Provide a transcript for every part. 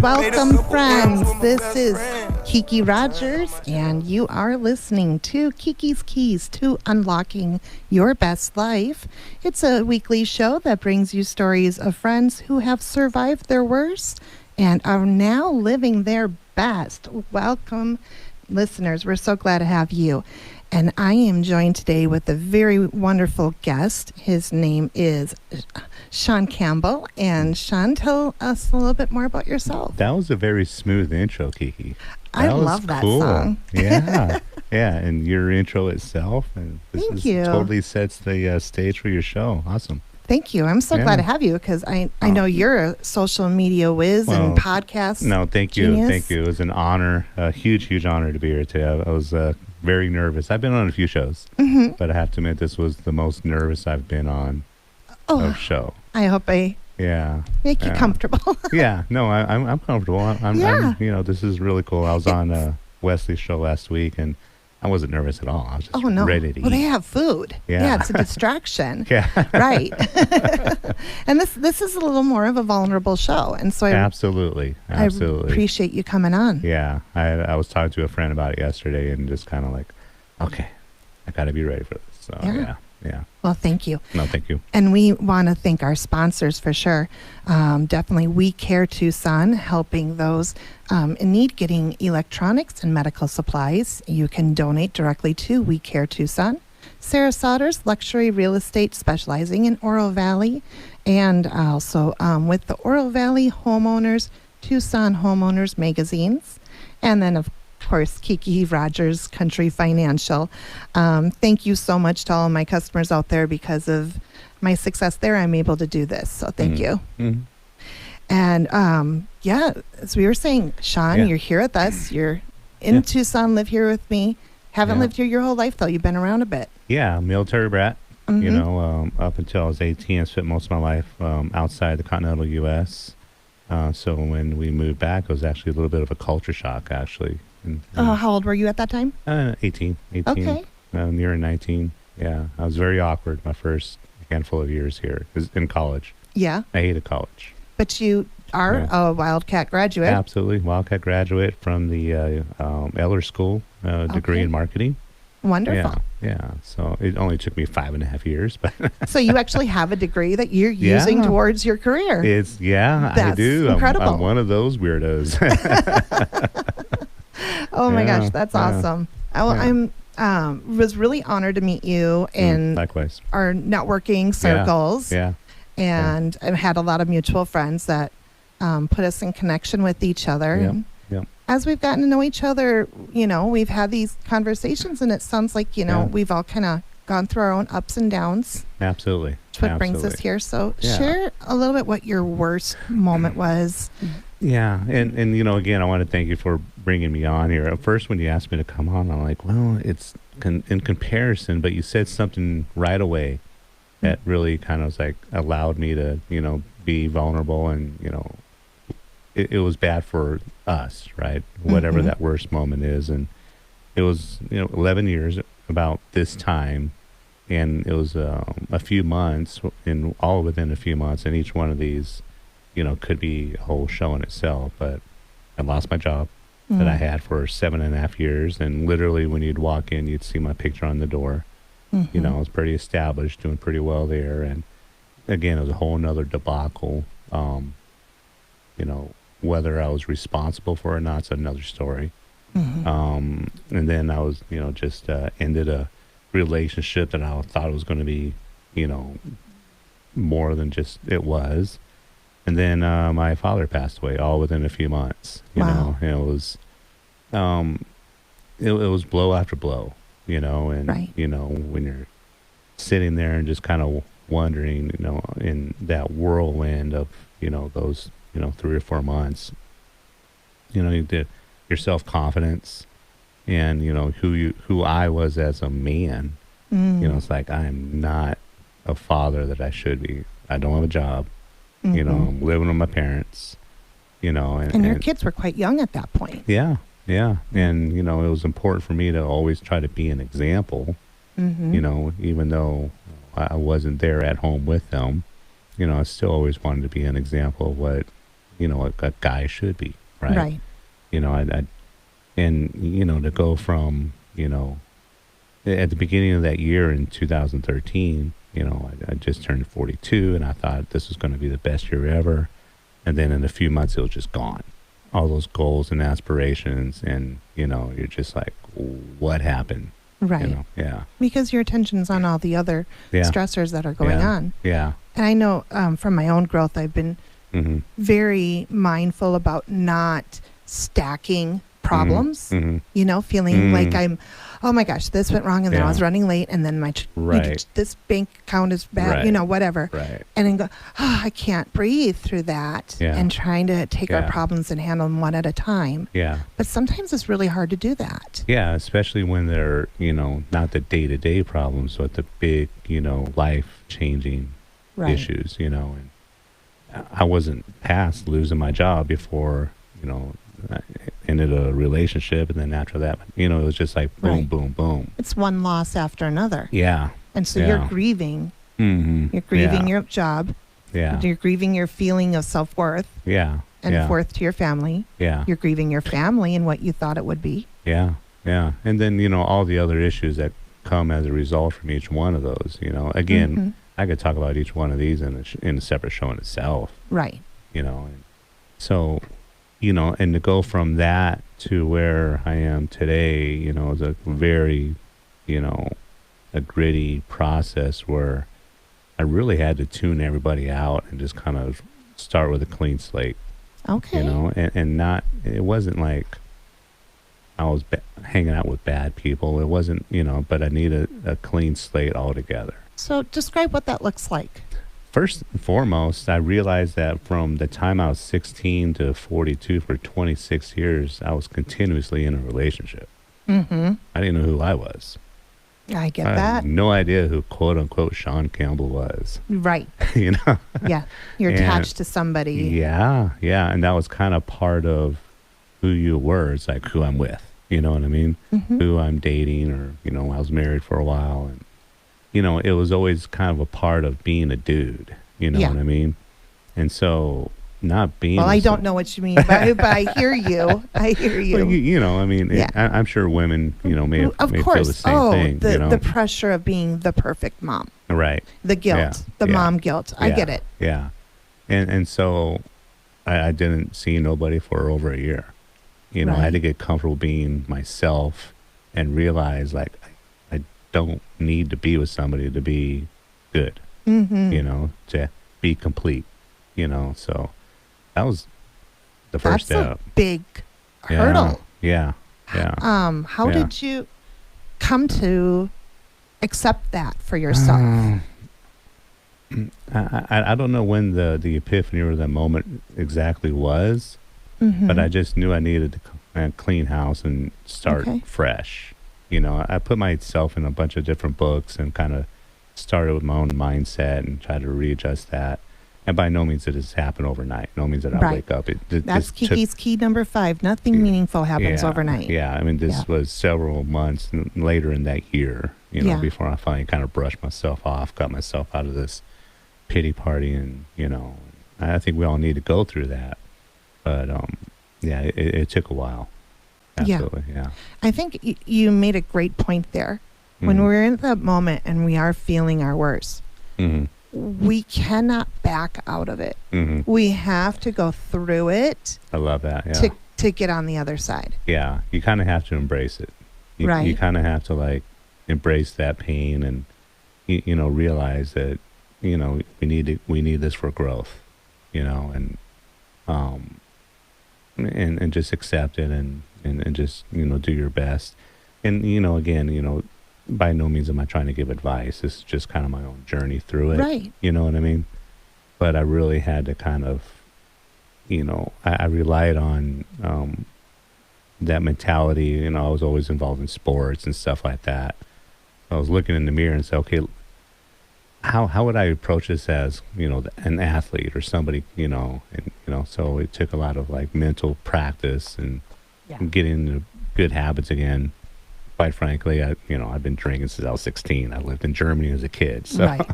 Welcome, friends. This is Kiki Rogers, and you are listening to Kiki's Keys to Unlocking Your Best Life. It's a weekly show that brings you stories of friends who have survived their worst and are now living their best. Welcome, listeners. We're so glad to have you. And I am joined today with a very wonderful guest. His name is Sean Campbell. And Sean, tell us a little bit more about yourself. That was a very smooth intro, Kiki. I love that song. Yeah. Yeah, and your intro itself. And Thank you. Totally sets the stage for your show. Awesome. Thank you. I'm so glad to have you because I know you're a social media whiz and podcast. No, thank you. Genius. Thank you. It was an honor, a huge honor to be here today. I was very nervous. I've been on a few shows, but I have to admit this was the most nervous I've been on a show. I hope I make you comfortable. Yeah, no, I'm comfortable. I'm this is really cool. I was on Wesley's show last week, and I wasn't nervous at all. I was just ready to eat. Well, they have food. Yeah. It's a distraction. Yeah. Right. And this is a little more of a vulnerable show. And so Absolutely. I appreciate you coming on. Yeah. I was talking to a friend about it yesterday and just kind of like, okay, I got to be ready for this. So, yeah. Well, thank you. No, thank you. And we want to thank our sponsors for sure. Definitely We Care Tucson, helping those in need getting electronics and medical supplies. You can donate directly to We Care Tucson. Sarah Sodders, luxury real estate specializing in Oro Valley. And also with the Oro Valley Homeowners, Tucson Homeowners magazines. And then, of course, Kiki Rogers Country Financial. Thank you so much to all of my customers out there. Because of my success there, I'm able to do this. So thank you. Mm-hmm. And as we were saying, Sean, you're here with us. You're in Tucson, live here with me. Haven't lived here your whole life, though. You've been around a bit. Yeah, military brat. Up until I was 18, I spent most of my life outside the continental U.S. So when we moved back, it was actually a little bit of a culture shock, actually. How old were you at that time? 18. Okay. Near 19. Yeah, I was very awkward my first handful of years here in college. Yeah. I hated college. But you are a Wildcat graduate. Absolutely. Wildcat graduate from the Eller School, degree in marketing. Wonderful. Yeah. So it only took me 5.5 years, but so you actually have a degree that you're using towards your career. I do. Incredible. I'm one of those weirdos. Oh my gosh, that's awesome. I'm was really honored to meet you in likewise our networking circles. Yeah. And I've had a lot of mutual friends that put us in connection with each other. Yeah. As we've gotten to know each other, we've had these conversations, and it sounds like, we've all kind of gone through our own ups and downs. Absolutely. That's what brings us here. So share a little bit what your worst moment was. Yeah. And again, I want to thank you for bringing me on here. At first, when you asked me to come on, I'm like, well, it's in comparison, but you said something right away that really kind of was like allowed me to, be vulnerable, and, it was bad for us, right? Whatever that worst moment is. And it was, 11 years about this time, and it was a few months, all within a few months, and each one of these, could be a whole show in itself. But I lost my job that I had for 7.5 years, and literally when you'd walk in, you'd see my picture on the door. I was pretty established, doing pretty well there, and again, it was a whole nother debacle. Whether I was responsible for it or not, it's another story. And then I was, just ended a relationship that I thought it was going to be, more than just it was. And then my father passed away all within a few months. You know, and it was blow after blow. And when you're sitting there and just kind of wondering, in that whirlwind of those 3 or 4 months, your self-confidence and who I was as a man. It's like, I'm not a father that I should be. I don't have a job. I'm living with my parents. And your kids were quite young at that point. Yeah. And it was important for me to always try to be an example. Even though I wasn't there at home with them, I still always wanted to be an example of what a guy should be, right? Right. And to go from, at the beginning of that year in 2013, I just turned 42, and I thought this was going to be the best year ever. And then in a few months, it was just gone. All those goals and aspirations, and, you're just like, what happened? Right. Yeah. Because your attention's on all the other Yeah. stressors that are going Yeah. on. Yeah. And I know from my own growth, I've been Mm-hmm. very mindful about not stacking problems, Mm-hmm. feeling like oh my gosh, this went wrong, and then I Yeah. was running late, and then Right. this bank account is bad, Right. whatever. Right. And then go, I can't breathe through that, Yeah. and trying to take our Yeah. problems and handle them one at a time. Yeah. But sometimes it's really hard to do that. Yeah, especially when they're, not the day-to-day problems, but the big, life-changing Right. issues, and I wasn't past losing my job before, I ended a relationship, and then after that, it was just like boom, Right. boom, boom. It's one loss after another. Yeah. And so Yeah. you're grieving. Mm-hmm. You're grieving yeah. your job. Yeah. You're grieving your feeling of self-worth Yeah. and yeah. worth to your family. Yeah. You're grieving your family and what you thought it would be. Yeah. Yeah. And then, all the other issues that come as a result from each one of those, again, Mhm. I could talk about each one of these in a separate show in itself. Right. And so, and to go from that to where I am today, is a very, a gritty process where I really had to tune everybody out and just kind of start with a clean slate, Okay. and not, it wasn't like I was hanging out with bad people. It wasn't, but I needed a clean slate altogether. So describe what that looks like. First and foremost, I realized that from the time I was 16 to 42 for 26 years, I was continuously in a relationship. Mm-hmm. I didn't know who I was. I get I that. had no idea who quote unquote Sean Campbell was. Right. Yeah. You're And- attached to somebody. Yeah. And that was kind of part of who you were. It's like who I'm with. You know what I mean? Mhm. Who I'm dating, or, I was married for a while, and, it was always kind of a part of being a dude. You know Yeah. what I mean? And so not being... Well, I don't know what you mean, but I hear you. I hear you. Well, I mean, Yeah. I'm sure women, may Of feel the course. same thing. The pressure of being the perfect mom. Right. The guilt. Yeah. The Yeah. mom guilt. I Yeah. get it. Yeah. And so I didn't see nobody for over a year. I had Right. to get comfortable being myself and realize, like, I don't need to be with somebody to be good, Mm-hmm. to be complete, so that was the first That's step. a big Yeah. hurdle. Yeah. Yeah. How Yeah. did you come to accept that for yourself? I don't know when the epiphany or the moment exactly was, Mhm. but I just knew I needed to clean house and start Okay. fresh. I put myself in a bunch of different books and kind of started with my own mindset and tried to readjust that. And by no means did this happen overnight. No means that I Right. wake up. That's Kiki's key number 5. Nothing meaningful happens overnight. Yeah, I mean, this Yeah. was several months later in that year, Yeah. before I finally kind of brushed myself off, got myself out of this pity party. And, I think we all need to go through that. But, yeah, it took a while. Yeah. Absolutely, yeah. I think you made a great point there. When Mhm. we're in that moment and we are feeling our worst, Mhm. we cannot back out of it. Mhm. We have to go through it I love that, yeah. to get on the other side. Yeah, you kind of have to embrace it. You Right. kind of have to, like, embrace that pain and, realize that, we need this for growth, and just accept it and just, do your best. And, again, by no means am I trying to give advice. This is just kind of my own journey through it. Right. You know what I mean? But I really had to kind of, I relied on that mentality. I was always involved in sports and stuff like that. I was looking in the mirror and said, okay, how would I approach this as, an athlete or somebody, so it took a lot of, like, mental practice and Yeah. getting into good habits again. quite frankly, I've been drinking since I was 16. I lived in Germany as a kid. So Right.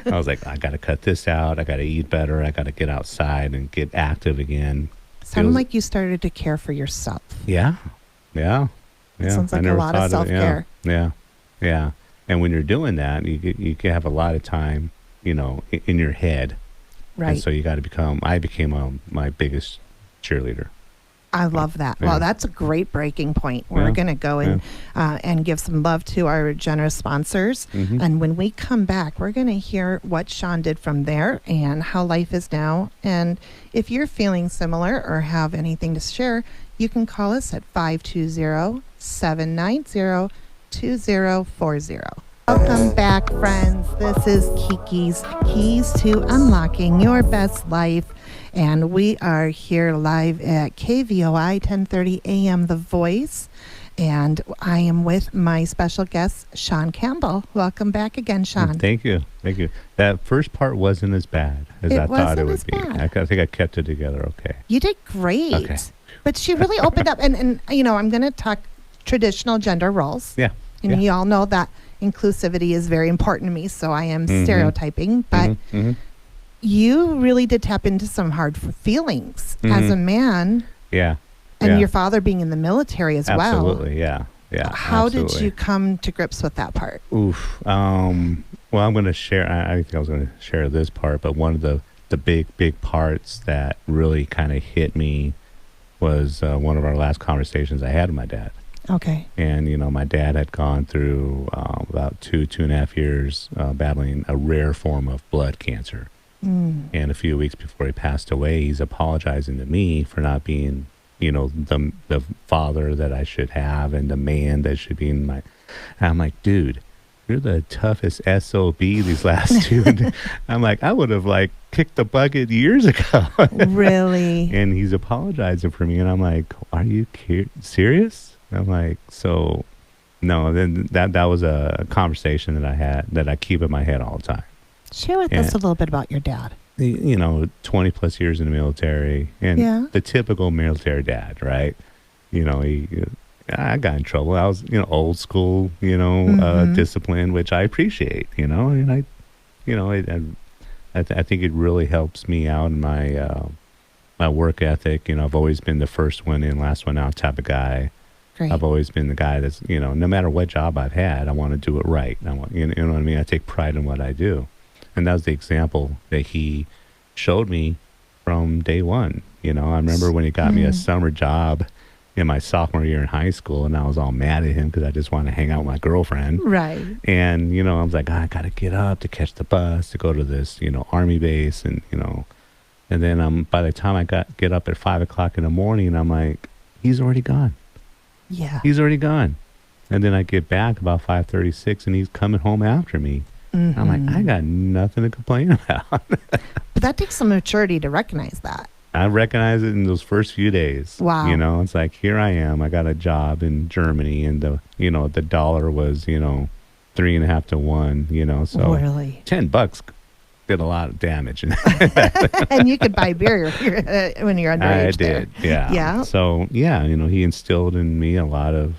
I was like, I got to cut this out. I got to eat better. I got to get outside and get active again. Sounded Feels- like you started to care for yourself. Yeah. Yeah. It Yeah. sounds I like a never lot of thought it. self-care. Yeah. Yeah. And when you're doing that, you can have a lot of time, in your head. Right. And so I became my biggest cheerleader. I love that. Yeah. Well, that's a great breaking point. We're Yeah. going to go and give some love to our generous sponsors. Mhm. And when we come back, we're going to hear what Sean did from there and how life is now. And if you're feeling similar or have anything to share, you can call us at 520-790-2040. Welcome back, friends. This is Kiki's Keys to Unlocking Your Best Life. And we are here live at KVOI 1030 AM The Voice. And I am with my special guest, Sean Campbell. Welcome back again, Sean. Thank you. That first part wasn't as bad as It I thought it wasn't would as be. bad. I think I kept it together okay. You did great. Okay. But she really opened up. And I'm going to talk traditional gender roles. Yeah. And you all know that inclusivity is very important to me, so I am stereotyping. But you really did tap into some hard feelings as a man. Yeah. And Yeah. your father being in the military as well. Absolutely. Yeah. Yeah. How did absolutely. you come to grips with that part? Oof. Well, I'm going to share. I think I was going to share this part, but one of the big parts that really kind of hit me was one of our last conversations I had with my dad. Okay. And my dad had gone through about 2.5 years battling a rare form of blood cancer. And a few weeks before he passed away, he's apologizing to me for not being, the father that I should have and the man that should be in my. And I'm like, dude, you're the toughest SOB these last two. I'm like, I would have kicked the bucket years ago. Really? And he's apologizing for me, and I'm like, are you serious? I'm like, so no. Then that was a conversation that I had that I keep in my head all the time. Share with us a little bit about your dad. 20 plus years in the military, and the typical military dad, right? I got in trouble. I was, old school, discipline, which I appreciate, and I think it really helps me out in my my work ethic. I've always been the first one in, last one out type of guy. Great. I've always been the guy that's, no matter what job I've had, I want to do it right. I want, you know what I mean? I take pride in what I do. And that was the example that he showed me from day one. I remember when he got me a summer job in my sophomore year in high school, and I was all mad at him because I just wanted to hang out with my girlfriend. Right. And, I was like, I got to get up to catch the bus to go to this, Army base. And, and then by the time I get up at 5 o'clock in the morning, I'm like, he's already gone. Yeah. He's already gone. And then I get back about 5:36, and he's coming home after me. I'm like, I got nothing to complain about. But that takes some maturity to recognize that. I recognize it in those first few days. Wow. It's like, here I am. I got a job in Germany, and the dollar was, 3.5 to 1, so Really? $10 did a lot of damage. And you could buy beer when you're underage. I did. Yeah. Yeah. So, he instilled in me a lot of,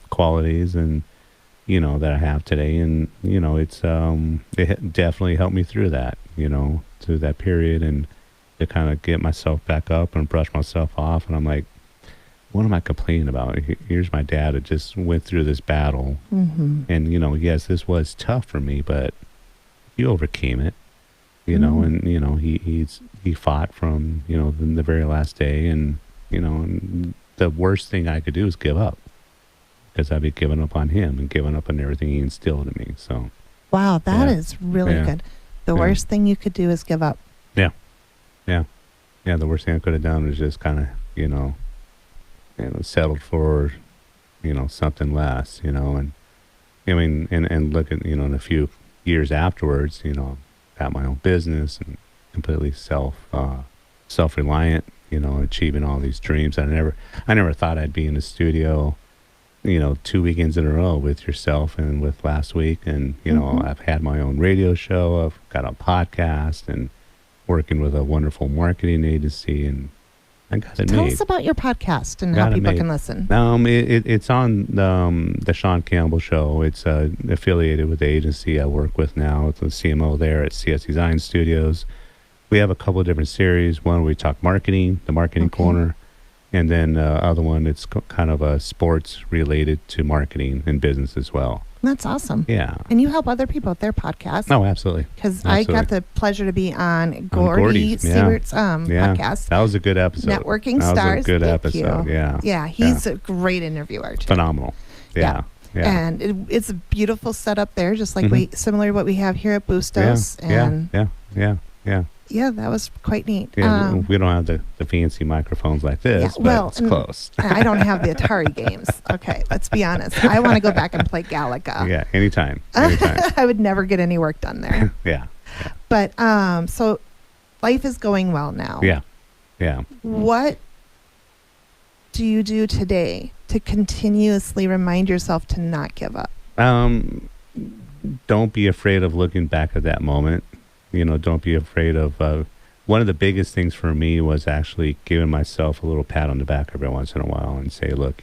qualities and, that I have today. And, it definitely helped me through that, through that period, and to kind of get myself back up and brush myself off. And I'm like, what am I complaining about? Here's my dad that just went through this battle. And, yes, this was tough for me, but he overcame it, and, he fought from, the very last day. And, and the worst thing I could do is give up, because I'd be giving up on him and giving up on everything he instilled in me. So, wow, that is really good. The worst thing you could do is give up. Yeah, the worst thing I could have done was just kind of, settled for, something less, and I mean, and look at, in a few years afterwards, got my own business and completely self-reliant, achieving all these dreams. I never thought I'd be in the studio, 2 weekends in a row with yourself and with last week. And, I've had my own radio show. I've got a podcast and working with a wonderful marketing agency. And I got it Tell made. us about your podcast and Got how it people made. can listen. It's on the Sean Campbell Show. It's affiliated with the agency I work with now. It's the CMO there at CS Design Studios. We have a couple of different series. One where we talk marketing, the Marketing Corner, and then other one it's kind of a sports related to marketing and business as well. That's awesome. Yeah. And you help other people with their podcasts. No, absolutely. Because I got the pleasure to be on Gordy Gordy's, Siebert's podcast. That was a good episode. Networking that Stars. Was a good Thank episode. you. Yeah. Yeah, he's a great interviewer too. Phenomenal. Yeah. And it's a beautiful setup there, just like similar to what we have here at Bustos. Yeah, that was quite neat. Yeah, we don't have the fancy microphones like this, but it's close. I don't have the Atari games. Okay, let's be honest. I want to go back and play Galaga. Yeah, anytime. I would never get any work done there. Yeah. But so life is going well now. Yeah. What do you do today to continuously remind yourself to not give up? Don't be afraid of looking back at that moment. Don't be afraid of. One of the biggest things for me was actually giving myself a little pat on the back every once in a while and say, look,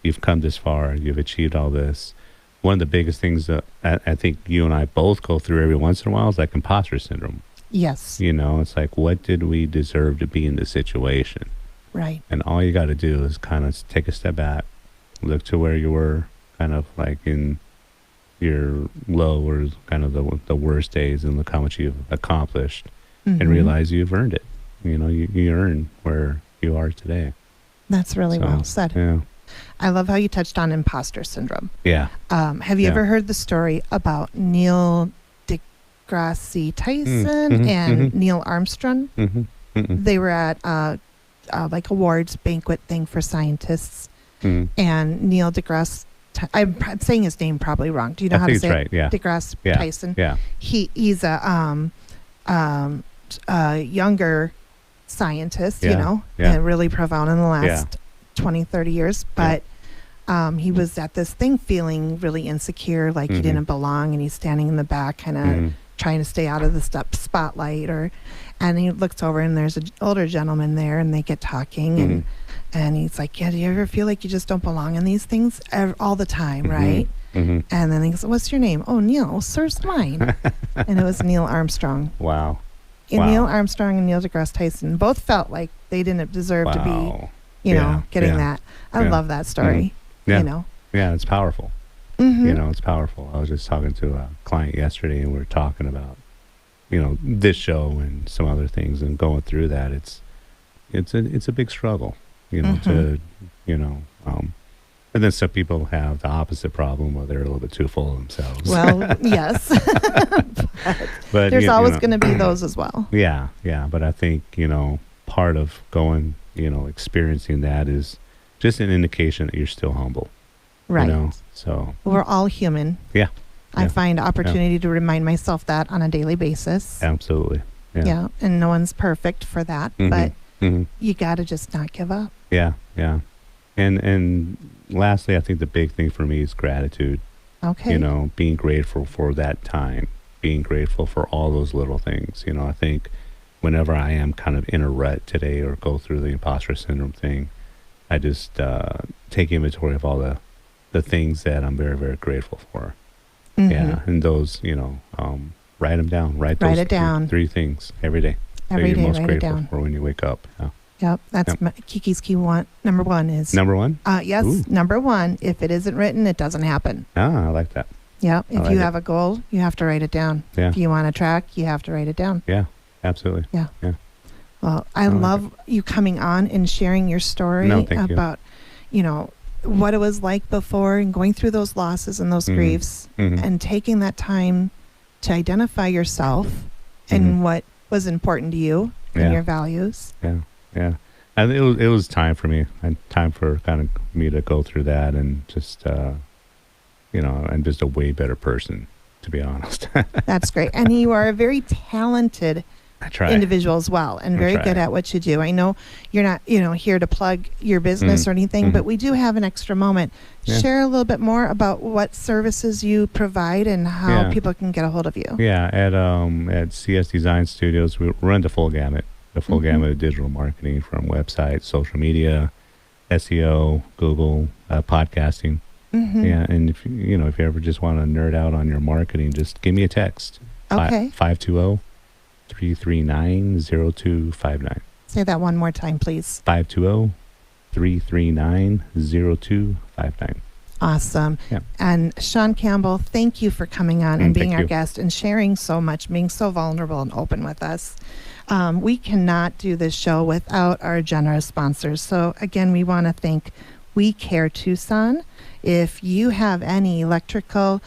you've come this far, you've achieved all this. One of the biggest things that I think you and I both go through every once in a while is like imposter syndrome. Yes. It's like, what did we deserve to be in this situation? Right. And all you got to do is kind of take a step back, look to where you were kind of like in your low or kind of the worst days and look how much you've accomplished and realize you've earned it. You earn where you are today. That's really well said. Yeah. I love how you touched on imposter syndrome. Yeah. Have you ever heard the story about Neil deGrasse Tyson and Neil Armstrong? They were at like awards banquet thing for scientists, and Neil deGrasse I'm saying his name probably wrong. Do you know how to say right, it? yeah. deGrasse Yeah. Tyson. Yeah. He's a younger scientist, and really profound in the last 20, 30 years. But he was at this thing feeling really insecure, like he didn't belong, and he's standing in the back kind of trying to stay out of the spotlight. And he looks over and there's an older gentleman there and they get talking and he's like, yeah, do you ever feel like you just don't belong in these things all the time, right? And then he goes, what's your name? Oh, Neil. Well, so's mine. And it was Neil Armstrong. Wow. And Neil Armstrong and Neil deGrasse Tyson both felt like they didn't deserve to be, getting that. I love that story. Yeah, it's powerful. It's powerful. I was just talking to a client yesterday and we were talking about, this show and some other things and going through that. It's a big struggle, to, and then some people have the opposite problem where they're a little bit too full of themselves. Well, yes. but there's always going to be those as well. Yeah. But I think, part of going, experiencing that is just an indication that you're still humble. Right. So we're all human. Yeah. I find opportunity to remind myself that on a daily basis. Absolutely. Yeah. And no one's perfect for that, but you got to just not give up. Yeah. And lastly, I think the big thing for me is gratitude. Okay. Being grateful for that time, being grateful for all those little things. I think whenever I am kind of in a rut today or go through the imposter syndrome thing, I just take inventory of all the things that I'm very, very grateful for. Yeah, and those, write them down. Write it down. Three things every day. Every day, you're most write it grateful down. for when you wake up. Yeah. Yep, that's Kiki's key one. Number one is number one. Yes, Ooh. Number one. If it isn't written, it doesn't happen. I like that. Yep. If you have a goal, you have to write it down. Yeah. If you want to track, you have to write it down. Yeah, absolutely. Yeah. Well, I like love you coming on and sharing your story about, what it was like before and going through those losses and those griefs and taking that time to identify yourself and what was important to you and your values. Yeah. And it was time for me, and time for kind of me to go through that and just, I'm just a way better person, to be honest. That's great. And you are a very talented individual as well and very good at what you do. I know you're not, here to plug your business or anything, but we do have an extra moment. Yeah. Share a little bit more about what services you provide and how people can get a hold of you. Yeah, at CS Design Studios, we run the full gamut. the full gamut of digital marketing, from websites, social media, SEO, Google, podcasting. Yeah, and if you know, if you ever just want to nerd out on your marketing, just give me a text. Okay. 520-339-0259. Say that one more time, please. 520-339-0259. Awesome. Yeah. And Sean Campbell, thank you for coming on and being thank our you. guest and sharing so much, being so vulnerable and open with us. We cannot do this show without our generous sponsors. So again, we want to thank We Care Tucson. If you have any electronical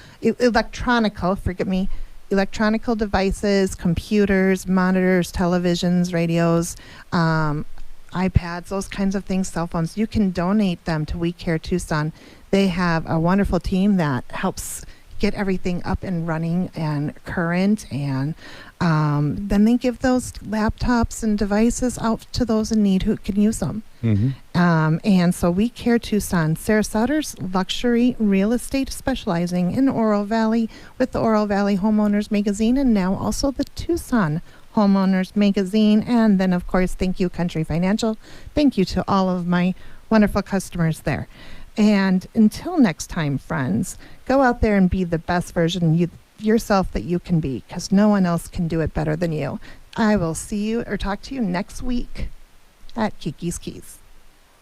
devices, computers, monitors, televisions, radios, iPads, those kinds of things, cell phones, you can donate them to We Care Tucson. They have a wonderful team that helps get everything up and running and current, and then they give those laptops and devices out to those in need who can use them. And so We Care Tucson, Sarasotter's luxury real estate, specializing in Oro Valley with the Oro Valley Homeowners Magazine, and now also the Tucson Homeowners Magazine. And then, of course, thank you, Country Financial. Thank you to all of my wonderful customers there. And until next time, friends, go out there and be the best version yourself that you can be, because no one else can do it better than you. I will see you or talk to you next week at Kiki's Keys.